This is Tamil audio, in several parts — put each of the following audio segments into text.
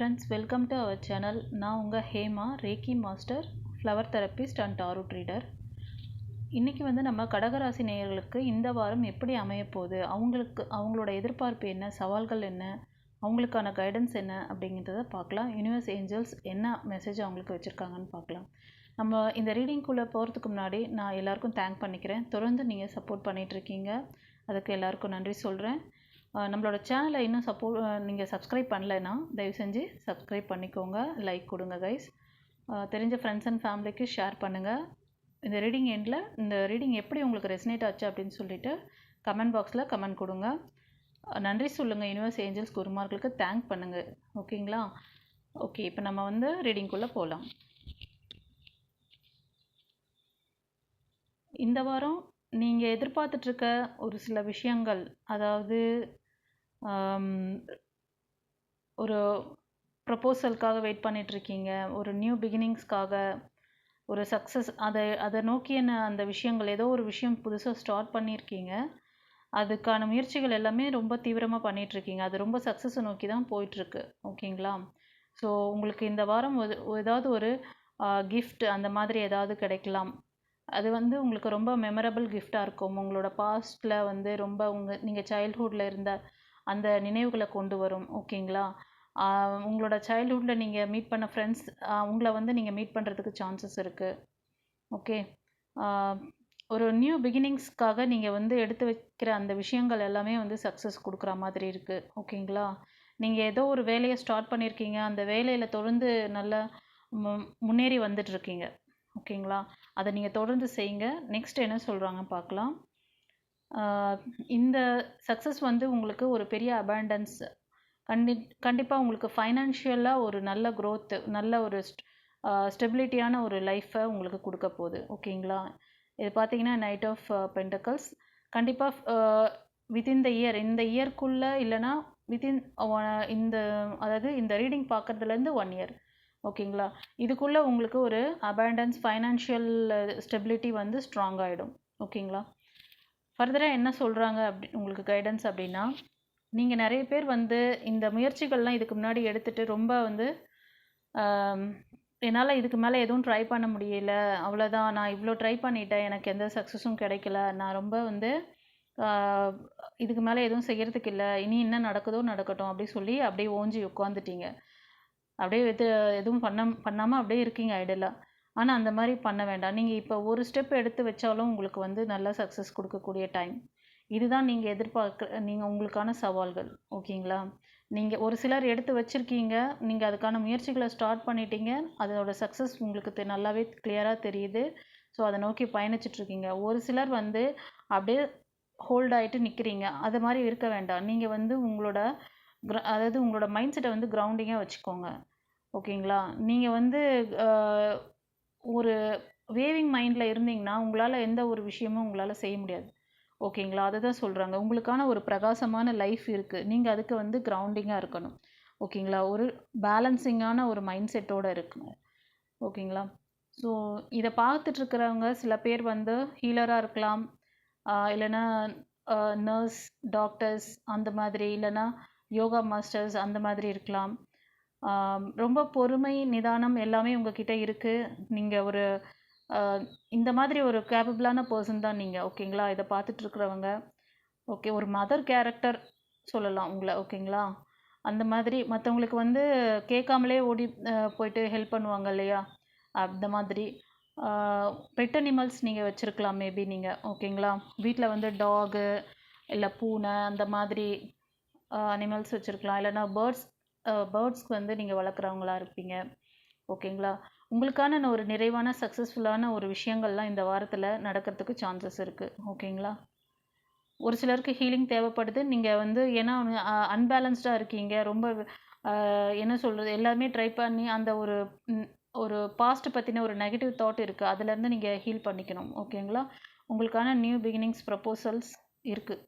friends, welcome to our channel. நான் உங்கள் Hema, reiki master, flower therapist and tarot reader. இன்றைக்கி நம்ம கடகராசி நேயர்களுக்கு இந்த வாரம் எப்படி அமையப்போகுது, அவங்களோட எதிர்பார்ப்பு என்ன, சவால்கள் என்ன, அவங்களுக்கான கைடன்ஸ் என்ன அப்படிங்கிறத பார்க்கலாம். யூனிவர்ஸ் ஏஞ்சல்ஸ் என்ன மெசேஜ் அவங்களுக்கு வச்சுருக்காங்கன்னு பார்க்கலாம். நம்ம இந்த ரீடிங்குள்ளே போகிறதுக்கு முன்னாடி நான் எல்லாருக்கும் தேங்க் பண்ணிக்கிறேன். தொடர்ந்து நீங்கள் சப்போர்ட் பண்ணிகிட்ருக்கீங்க, அதுக்கு எல்லாருக்கும் நன்றி சொல்கிறேன். நம்மளோட சேனலை இன்னும் நீங்கள் சப்ஸ்கிரைப் பண்ணலைன்னா தயவு செஞ்சு சப்ஸ்கிரைப் பண்ணிக்கோங்க, லைக் கொடுங்க கைஸ். தெரிஞ்ச ஃப்ரெண்ட்ஸ் அண்ட் ஃபேமிலிக்கு ஷேர் பண்ணுங்கள். இந்த ரீடிங் எண்டில் இந்த ரீடிங் எப்படி உங்களுக்கு ரெசனேட் ஆச்சு அப்படின்னு சொல்லிட்டு கமெண்ட் பாக்ஸில் கமெண்ட் கொடுங்க. நன்றி சொல்லுங்கள் யூனிவர்ஸ் ஏஞ்சல்ஸ் குருமார்களுக்கு தேங்க் பண்ணுங்கள். ஓகேங்களா? ஓகே, இப்போ நம்ம ரீடிங்குள்ளே போகலாம். இந்த வாரம் நீங்கள் எதிர்பார்த்துட்ருக்க ஒரு சில விஷயங்கள், அதாவது ஒரு ப்ரப்போசலுக்காக வெயிட் பண்ணிகிட்ருக்கீங்க, ஒரு நியூ பிகினிங்ஸ்க்காக, ஒரு சக்ஸஸ், அதை நோக்கிய அந்த விஷயங்கள், ஏதோ ஒரு விஷயம் புதுசாக ஸ்டார்ட் பண்ணியிருக்கீங்க, அதுக்கான முயற்சிகள் எல்லாமே ரொம்ப தீவிரமாக பண்ணிகிட்ருக்கீங்க, அது ரொம்ப சக்ஸஸை நோக்கி தான் போயிட்டுருக்கு. ஓகேங்களா? ஸோ உங்களுக்கு இந்த வாரம் ஏதாவது ஒரு கிஃப்ட் அந்த மாதிரி ஏதாவது கிடைக்கலாம். அது உங்களுக்கு ரொம்ப மெமரபிள் கிஃப்டாக இருக்கும். உங்களோட பாஸ்ட்டில் ரொம்ப நீங்கள் சைல்ட்ஹுட்டில் இருந்த அந்த நினைவுகளை கொண்டு வரும். ஓகேங்களா? உங்களோட சைல்ட்ஹுட்டில் நீங்கள் மீட் பண்ண ஃப்ரெண்ட்ஸ் உங்களை நீங்கள் மீட் பண்ணுறதுக்கு சான்சஸ் இருக்குது. ஓகே, ஒரு நியூ பிகினிங்ஸ்க்காக நீங்கள் எடுத்து வைக்கிற அந்த விஷயங்கள் எல்லாமே சக்ஸஸ் கொடுக்குற மாதிரி இருக்குது. ஓகேங்களா? நீங்கள் ஏதோ ஒரு வேலையை ஸ்டார்ட் பண்ணியிருக்கீங்க, அந்த வேலையில் தொடர்ந்து நல்லா முன்னேறி வந்துட்டுருக்கீங்க. ஓகேங்களா? அதை நீங்கள் தொடர்ந்து செய்யுங்க. நெக்ஸ்ட் என்ன சொல்கிறாங்க பார்க்கலாம். இந்த சக்ஸஸ் உங்களுக்கு ஒரு பெரிய அபண்டன்ஸ், கண்டிப்பாக உங்களுக்கு ஃபைனான்ஷியலாக ஒரு நல்ல க்ரோத்து, நல்ல ஒரு ஸ்டெபிலிட்டியான ஒரு லைஃப்பை உங்களுக்கு கொடுக்க போகுது. ஓகேங்களா? இது பார்த்தீங்கன்னா நைட் ஆஃப் பென்டக்கல்ஸ். கண்டிப்பாக வித்தின் த இயர், இந்த இயர்க்குள்ளே இல்லைனா வித்தின் அதாவது இந்த ரீடிங் பார்க்குறதுலேருந்து 1 இயர். ஓகேங்களா? இதுக்குள்ளே உங்களுக்கு ஒரு அபண்டன்ஸ், ஃபைனான்ஷியல் ஸ்டெபிலிட்டி ஸ்ட்ராங் ஆகிடும். ஓகேங்களா? ஃபர்தராக என்ன சொல்கிறாங்க உங்களுக்கு கைடன்ஸ் அப்படின்னா, நீங்கள் நிறைய பேர் இந்த முயற்சிகள்லாம் இதுக்கு முன்னாடி எடுத்துகிட்டு ரொம்ப என்னால் இதுக்கு மேலே எதுவும் ட்ரை பண்ண முடியல, அவ்வளோதான், நான் இவ்வளோ ட்ரை பண்ணிட்டேன், எனக்கு எந்த சக்ஸஸும் கிடைக்கல, நான் ரொம்ப இதுக்கு மேலே எதுவும் செய்கிறதுக்கு இல்லை, இனி என்ன நடக்குதோ நடக்கட்டும் அப்படி சொல்லி அப்படியே ஓஞ்சி உட்காந்துட்டீங்க. அப்படியே எதுவும் பண்ணாமல் அப்படியே இருக்கீங்க ஐடலாக. ஆனால் அந்த மாதிரி பண்ண வேண்டாம். நீங்கள் இப்போ ஒரு ஸ்டெப் எடுத்து வச்சாலும் உங்களுக்கு நல்ல சக்ஸஸ் கொடுக்கக்கூடிய டைம். இதுதான் நீங்கள் உங்களுக்கான சவால்கள். ஓகேங்களா? நீங்கள் ஒரு சிலர் எடுத்து வச்சுருக்கீங்க, நீங்கள் அதுக்கான முயற்சிகளை ஸ்டார்ட் பண்ணிட்டீங்க, அதோட சக்ஸஸ் உங்களுக்கு நல்லாவே கிளியராக தெரியுது. ஸோ அதை நோக்கி பயணிச்சிட்ருக்கீங்க. ஒரு சிலர் அப்படியே ஹோல்ட் ஆகிட்டு நிற்கிறீங்க. அது மாதிரி இருக்க வேண்டாம். நீங்கள் அதாவது உங்களோட மைண்ட் செட்டை கிரவுண்டிங்காக வச்சுக்கோங்க. ஓகேங்களா? நீங்கள் ஒரு வேவிங் மைண்டில் இருந்தீங்கன்னா உங்களால் எந்த ஒரு விஷயமும் உங்களால் செய்ய முடியாது. ஓகேங்களா? அதை தான் சொல்கிறாங்க. உங்களுக்கான ஒரு பிரகாசமான லைஃப் இருக்குது, நீங்கள் அதுக்கு கிரவுண்டிங்காக இருக்கணும். ஓகேங்களா? ஒரு பேலன்சிங்கான ஒரு மைண்ட் செட்டோடு இருக்குங்க. ஓகேங்களா? ஸோ இதை பார்த்துட்ருக்கிறவங்க சில பேர் ஹீலராக இருக்கலாம், இல்லைன்னா நர்ஸ், டாக்டர்ஸ் அந்த மாதிரி, இல்லைன்னா யோகா மாஸ்டர்ஸ் அந்த மாதிரி இருக்கலாம். ரொம்ப பொறுமை, நிதானம் எல்லாமே உங்ககிட்ட இருக்குது. நீங்கள் ஒரு இந்த மாதிரி ஒரு கேப்பபிளான பர்சன் தான் நீங்கள். ஓகேங்களா? இதை பார்த்துட்ருக்குறவங்க ஓகே, ஒரு மதர் கேரக்டர் சொல்லலாம் உங்களை. ஓகேங்களா? அந்த மாதிரி மற்றவங்களுக்கு கேட்காமலே ஓடி போயிட்டு ஹெல்ப் பண்ணுவாங்க இல்லையா, அந்த மாதிரி பெட் அனிமல்ஸ் நீங்கள் வச்சுருக்கலாம் மேபி நீங்கள். ஓகேங்களா? வீட்டில் டாகு இல்லை பூனை அந்த மாதிரி அனிமல்ஸ் வச்சுருக்கலாம், இல்லைன்னா பேர்ட்ஸ்க்கு நீங்கள் வளர்க்குறவங்களா இருப்பீங்க. ஓகேங்களா? உங்களுக்கான ஒரு நிறைவான சக்ஸஸ்ஃபுல்லான ஒரு விஷயங்கள்லாம் இந்த வாரத்தில் நடக்கிறதுக்கு சான்சஸ் இருக்குது. ஓகேங்களா? ஒரு சிலருக்கு ஹீலிங் தேவைப்படுது. நீங்கள் ஏன்னா அன்பேலன்ஸ்டாக இருக்கீங்க, ரொம்ப என்ன சொல்கிறது, எல்லாமே ட்ரை பண்ணி அந்த ஒரு பாஸ்ட்டை பற்றின ஒரு நெகட்டிவ் தாட் இருக்குது, அதுலேருந்து நீங்கள் ஹீல் பண்ணிக்கணும். ஓகேங்களா? உங்களுக்கான நியூ பிகினிங்ஸ் ப்ரப்போசல்ஸ் இருக்குது.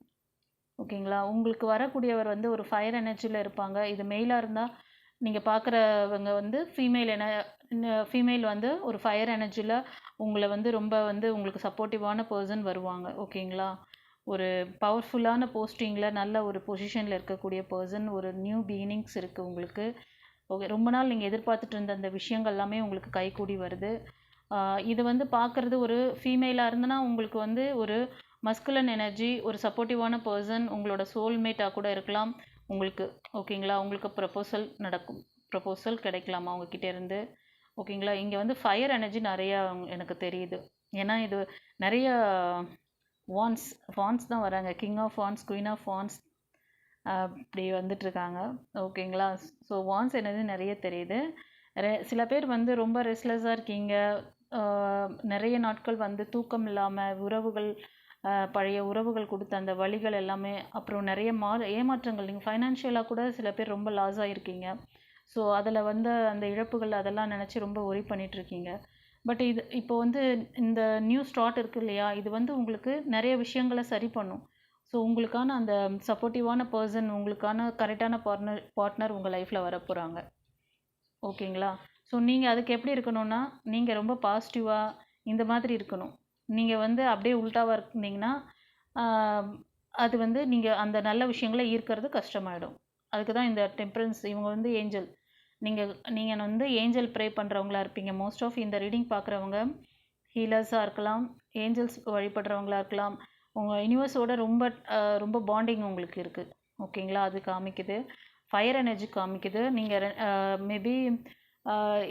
ஓகேங்களா? உங்களுக்கு வரக்கூடியவர் ஒரு ஃபயர் எனர்ஜியில் இருப்பாங்க. இது மெயிலாக இருந்தால் நீங்கள் பார்க்குறவங்க ஃபீமேல் ஒரு ஃபயர் எனர்ஜியில் உங்களை ரொம்ப உங்களுக்கு சப்போர்ட்டிவான பர்சன் வருவாங்க. ஓகேங்களா? ஒரு பவர்ஃபுல்லான போஸ்டிங்கில் நல்ல ஒரு பொசிஷனில் இருக்கக்கூடிய பர்சன், ஒரு நியூ பிகினிங்ஸ் இருக்குது உங்களுக்கு. ஓகே, ரொம்ப நாள் நீங்கள் எதிர்பார்த்துட்டு இருந்த அந்த விஷயங்கள் எல்லாமே உங்களுக்கு கைகூடி வருது. இது வந்து பார்க்குறது ஒரு ஃபீமேலாக இருந்தனா உங்களுக்கு வந்து ஒரு மஸ்குலன் எனர்ஜி, ஒரு சப்போர்ட்டிவான பர்சன், உங்களோட சோல்மேட்டாக கூட இருக்கலாம் உங்களுக்கு. ஓகேங்களா? உங்களுக்கு ப்ரப்போசல் கிடைக்கலாமா அவங்கக்கிட்ட இருந்து? ஓகேங்களா? இங்கே வந்து ஃபயர் எனர்ஜி நிறையா எனக்கு தெரியுது. ஏன்னா இது நிறைய வான்ஸ் தான் வராங்க. King of wands, queen of wands அப்படி வந்துட்டுருக்காங்க. ஓகேங்களா? ஸோ வான்ஸ் எனர்ஜி நிறைய தெரியுது. சில பேர் வந்து ரொம்ப ரெஸ்ட்லெஸ்ஸாக இருக்கீங்க. நிறைய நாட்கள் வந்து தூக்கம் இல்லாமல் உறவுகள், பழைய உறவுகள் கொடுத்த அந்த வலிகள் எல்லாமே, அப்புறம் நிறைய ஏமாற்றங்கள், நீங்கள் ஃபைனான்ஷியலாக கூட சில பேர் ரொம்ப லாஸ் ஆகிருக்கீங்க. ஸோ அதில் வந்து அந்த இழப்புகள் அதெல்லாம் நினச்சி ரொம்ப ஒரி பண்ணிகிட்ருக்கீங்க. பட் இது இப்போ வந்து இந்த நியூ ஸ்டார்ட் இருக்குது இல்லையா, இது வந்து உங்களுக்கு நிறைய விஷயங்களை சரி பண்ணும். ஸோ உங்களுக்கான அந்த சப்போர்ட்டிவான பர்சன், உங்களுக்கான கரெக்டான பார்ட்னர் உங்கள் லைஃப்பில் வரப்போகிறாங்க. ஓகேங்களா? ஸோ நீங்கள் அதுக்கு எப்படி இருக்கணும்னா, நீங்கள் ரொம்ப பாசிட்டிவாக இந்த மாதிரி இருக்கணும். நீங்கள் வந்து அப்படியே உல்ட்டாவாக இருந்தீங்கன்னா அது வந்து நீங்கள் அந்த நல்ல விஷயங்களை ஈர்க்கிறது கஷ்டமாயிடும். அதுக்கு தான் இந்த டெம்பரன்ஸ், இவங்க வந்து ஏஞ்சல். நீங்கள் வந்து ஏஞ்சல் ப்ரே பண்ணுறவங்களா இருப்பீங்க. மோஸ்ட் ஆஃப் இந்த ரீடிங் பார்க்குறவங்க ஹீலர்ஸாக இருக்கலாம், ஏஞ்சல்ஸ் வழிபடுறவங்களா இருக்கலாம். உங்கள் யூனிவர்ஸோட ரொம்ப பாண்டிங் உங்களுக்கு இருக்குது. ஓகேங்களா? அது காமிக்குது. ஃபயர் எனர்ஜி காமிக்குது. நீங்கள் மேபி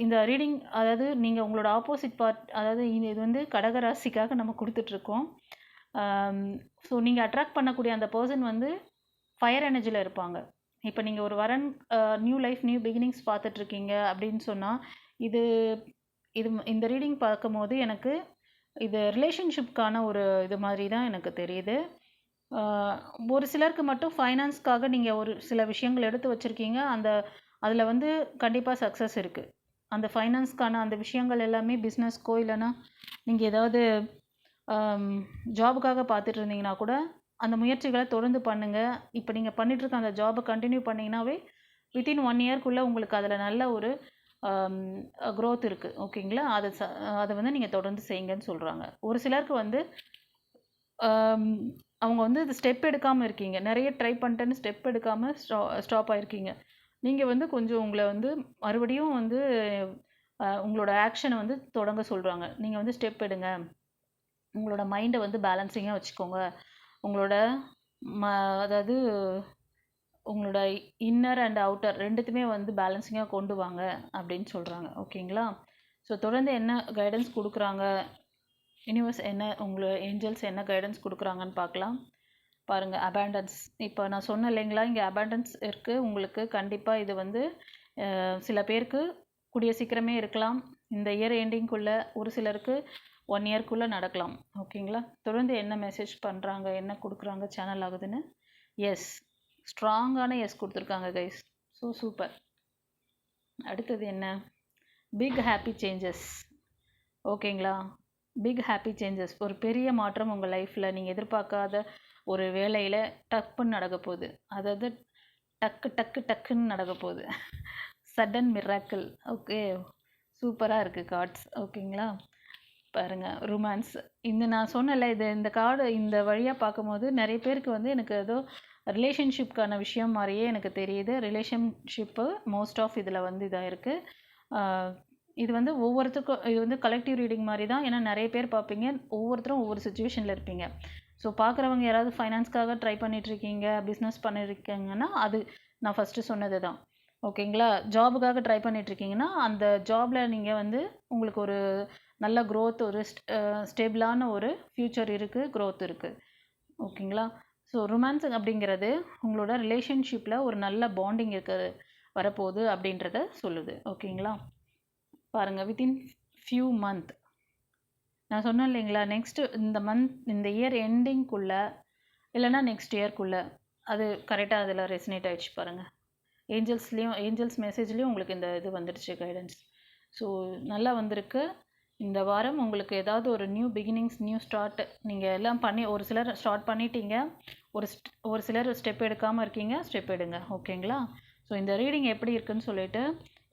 இந்த ரீடிங், அதாவது நீங்கள் உங்களோட ஆப்போசிட் பார்ட், அதாவது இது வந்து கடகராசிக்காக நம்ம கொடுத்துட்ருக்கோம். ஸோ நீங்கள் அட்ராக்ட் பண்ணக்கூடிய அந்த பர்சன் வந்து ஃபயர் எனர்ஜியில் இருப்பாங்க. இப்போ நீங்கள் ஒரு வரன், நியூ லைஃப், நியூ பிகினிங்ஸ் பார்த்துட்ருக்கீங்க அப்படின்னு சொன்னால், இந்த ரீடிங் பார்க்கும்போது எனக்கு இது ரிலேஷன்ஷிப்கான ஒரு இது மாதிரி தான் எனக்கு தெரியுது. ஒரு சிலருக்கு மட்டும் ஃபைனான்ஸ்க்காக நீங்கள் ஒரு சில விஷயங்கள் எடுத்து வச்சுருக்கீங்க. அதில் வந்து கண்டிப்பாக சக்ஸஸ் இருக்குது. அந்த ஃபைனான்ஸ்க்கான அந்த விஷயங்கள் எல்லாமே பிஸ்னஸ்க்கோ, இல்லைனா நீங்கள் ஏதாவது ஜாபுக்காக பார்த்துட்டு இருந்தீங்கன்னா கூட அந்த முயற்சிகளை தொடர்ந்து பண்ணுங்கள். இப்போ நீங்கள் பண்ணிகிட்ருக்க அந்த ஜாபை கண்டினியூ பண்ணிங்கனாவே வித்தின் 1 இயர்க்குள்ளே உங்களுக்கு அதில் நல்ல ஒரு க்ரோத் இருக்குது. ஓகேங்களா? அதை வந்து நீங்கள் தொடர்ந்து செய்யுங்கன்னு சொல்கிறாங்க. ஒரு சிலருக்கு வந்து அவங்க வந்து இது ஸ்டெப் எடுக்காமல் இருக்கீங்க. நிறைய ட்ரை பண்ணிட்டேன்னு ஸ்டெப் எடுக்காமல் ஸ்டாப் ஆகிருக்கீங்க. நீங்கள் வந்து கொஞ்சம் உங்களை வந்து மறுபடியும் வந்து உங்களோட ஆக்ஷனை வந்து தொடங்க சொல்கிறாங்க. நீங்கள் வந்து ஸ்டெப் எடுங்க, உங்களோட மைண்டை வந்து பேலன்சிங்காக வச்சுக்கோங்க, உங்களோட அதாவது உங்களோட இன்னர் அண்ட் அவுட்டர் ரெண்டுத்துமே வந்து பேலன்சிங்காக கொண்டு வாங்க அப்படின்னு சொல்கிறாங்க. ஓகேங்களா? ஸோ தொடர்ந்து என்ன கைடன்ஸ் கொடுக்குறாங்க, யூனிவர்ஸ் என்ன, உங்களை ஏஞ்சல்ஸ் என்ன கைடன்ஸ் கொடுக்குறாங்கன்னு பார்க்கலாம். பாருங்கள், அபேண்டன்ஸ். இப்போ நான் சொன்னேன் இல்லைங்களா, இங்கே அபேண்டன்ஸ் இருக்குது உங்களுக்கு. கண்டிப்பாக இது வந்து சில பேருக்கு கூடிய சீக்கிரமே இருக்கலாம். இந்த இயர் எண்டிங்குள்ளே, ஒரு சிலருக்கு 1 இயர்க்குள்ளே நடக்கலாம். ஓகேங்களா? தொடர்ந்து என்ன மெசேஜ் பண்ணுறாங்க, என்ன கொடுக்குறாங்க சேனல் ஆகுதுன்னு. எஸ், ஸ்ட்ராங்கான எஸ் கொடுத்துருக்காங்க கைஸ். So super. அடுத்தது என்ன? Big happy changes. ஓகேங்களா? பிக் ஹாப்பி சேஞ்சஸ், ஒரு பெரிய மாற்றம் உங்கள் லைஃப்பில். நீங்கள் எதிர்பார்க்காத ஒரு வேலையில் டப்புன்னு நடக்க போகுது. அதாவது டக்குன்னு நடக்க போகுது. Sudden miracle. ஓகே, சூப்பராக இருக்குது கார்ட்ஸ். ஓகேங்களா? பாருங்கள், ரொமான்ஸ். நான் சொன்னல, இந்த கார்டு இந்த வழியாக பார்க்கும்போது நிறைய பேருக்கு வந்து எனக்கு ஏதோ ரிலேஷன்ஷிப்கான விஷயம் மாதிரியே எனக்கு தெரியுது. ரிலேஷன்ஷிப்பு மோஸ்ட் ஆஃப் இதில் வந்து இதாக இருக்குது. இது வந்து ஒவ்வொருத்தருக்கும், இது வந்து கலெக்டிவ் ரீடிங் மாதிரி தான். ஏன்னா நிறைய பேர் பார்ப்பீங்க, ஒவ்வொருத்தரும் ஒவ்வொரு சுச்சுவேஷனில் இருப்பீங்க. ஸோ பார்க்குறவங்க யாராவது ஃபைனான்ஸ்க்காக ட்ரை பண்ணிகிட்ருக்கீங்க, பிஸ்னஸ் பண்ணியிருக்கீங்கன்னா அது நான் ஃபஸ்ட்டு சொன்னது தான். ஓகேங்களா? ஜாபுக்காக ட்ரை பண்ணிகிட்ருக்கீங்கன்னா அந்த ஜாபில் நீங்கள் வந்து உங்களுக்கு ஒரு நல்ல க்ரோத், ஒரு ஸ்டேபிளான ஒரு ஃப்யூச்சர் இருக்குது, க்ரோத் இருக்குது. ஓகேங்களா? ஸோ ரொமான்ஸ் அப்படிங்கிறது உங்களோட ரிலேஷன்ஷிப்பில் ஒரு நல்ல பாண்டிங் வரப்போகுது அப்படின்றத சொல்லுது. ஓகேங்களா? பாருங்கள், வித்தின் ஃபியூ மந்த், நான் சொன்னேன் இல்லைங்களா, நெக்ஸ்ட்டு இந்த இயர் எண்டிங்குள்ளே இல்லைனா நெக்ஸ்ட் இயர்க்குள்ளே அது கரெக்டாக அதில் ரெசனேட் ஆகிடுச்சு. பாருங்கள், ஏஞ்சல்ஸ் மெசேஜ்லேயும் உங்களுக்கு இந்த இது வந்துடுச்சு, கைடன்ஸ். ஸோ நல்லா வந்திருக்கு. இந்த வாரம் உங்களுக்கு ஏதாவது ஒரு நியூ பிகினிங்ஸ், நியூ ஸ்டார்ட், நீங்கள் எல்லாம் ஒரு சிலர் ஸ்டார்ட் பண்ணிட்டீங்க, ஒரு சிலர் ஸ்டெப் எடுக்காமல் இருக்கீங்க, ஸ்டெப் எடுங்க. ஓகேங்களா? ஸோ இந்த ரீடிங் எப்படி இருக்குன்னு சொல்லிட்டு,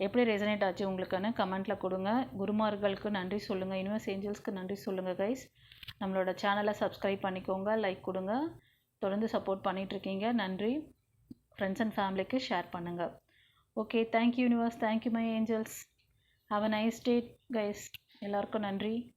எப்படி ரெசனேட் ஆச்சு உங்களுக்குன்னு கமெண்ட்டில் கொடுங்க. குருமார்களுக்கு நன்றி சொல்லுங்கள், யூனிவர்ஸ் ஏஞ்சல்ஸ்க்கு நன்றி சொல்லுங்கள் கைஸ். நம்மளோட சேனலை சப்ஸ்கிரைப் பண்ணிக்கோங்க, லைக் கொடுங்க, தொடர்ந்து சப்போர்ட் பண்ணிகிட்ருக்கீங்க. நன்றி. ஃப்ரெண்ட்ஸ் அண்ட் ஃபேமிலிக்கு ஷேர் பண்ணுங்கள். Okay, thank you universe, thank you my angels. Have a nice day guys. எல்லாருக்கும் நன்றி.